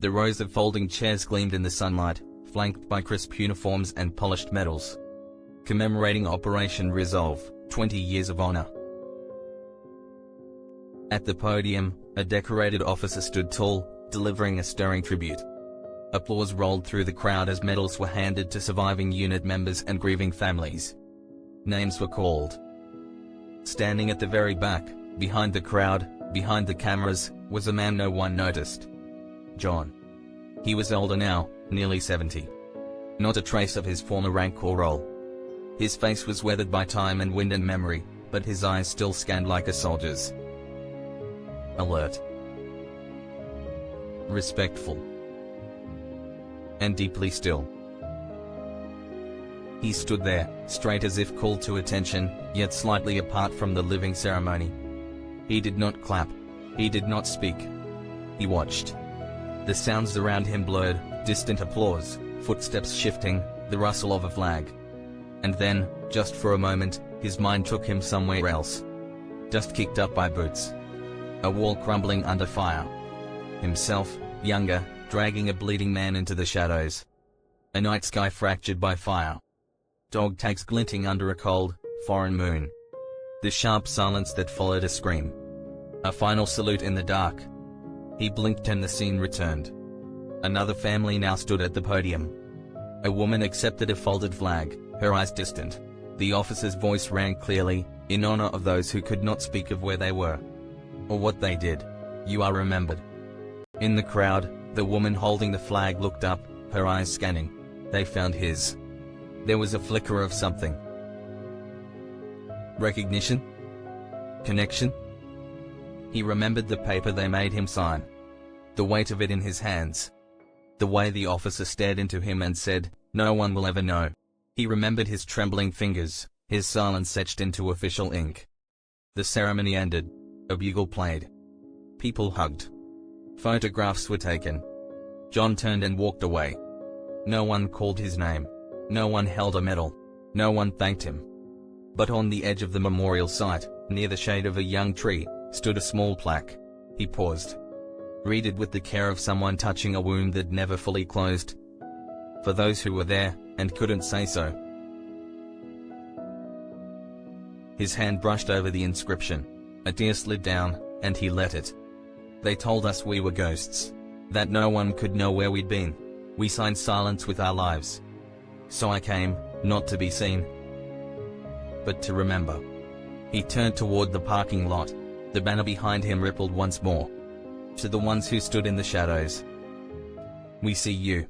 The rows of folding chairs gleamed in the sunlight, flanked by crisp uniforms and polished medals, commemorating Operation Resolve, 20 years of honor. At the podium, a decorated officer stood tall, delivering a stirring tribute. Applause rolled through the crowd as medals were handed to surviving unit members and grieving families. Names were called. Standing at the very back, behind the crowd, behind the cameras, was a man no one noticed. John. He was older now, nearly 70. Not a trace of his former rank or role. His face was weathered by time and wind and memory, but his eyes still scanned like a soldier's. Alert. Respectful. And deeply still. He stood there, straight as if called to attention, yet slightly apart from the living ceremony. He did not clap. He did not speak. He watched. The sounds around him blurred, distant applause, footsteps shifting, the rustle of a flag. And then, just for a moment, his mind took him somewhere else. Dust kicked up by boots. A wall crumbling under fire. Himself, younger, dragging a bleeding man into the shadows. A night sky fractured by fire. Dog tags glinting under a cold, foreign moon. The sharp silence that followed a scream. A final salute in the dark. He blinked and the scene returned. Another family now stood at the podium. A woman accepted a folded flag, her eyes distant. The officer's voice rang clearly, in honor of those who could not speak of where they were, or what they did. You are remembered. In the crowd, the woman holding the flag looked up, her eyes scanning. They found his. There was a flicker of something. Recognition? Connection? He remembered the paper they made him sign. The weight of it in his hands. The way the officer stared into him and said, "No one will ever know." He remembered his trembling fingers, his silence etched into official ink. The ceremony ended. A bugle played. People hugged. Photographs were taken. John turned and walked away. No one called his name. No one held a medal. No one thanked him. But on the edge of the memorial site, near the shade of a young tree, stood a small plaque. He paused. Read it with the care of someone touching a wound that never fully closed. For those who were there, and couldn't say so. His hand brushed over the inscription. A tear slid down, and he let it. They told us we were ghosts. That no one could know where we'd been. We signed silence with our lives. So I came, not to be seen, but to remember. He turned toward the parking lot. The banner behind him rippled once more. To the ones who stood in the shadows. We see you.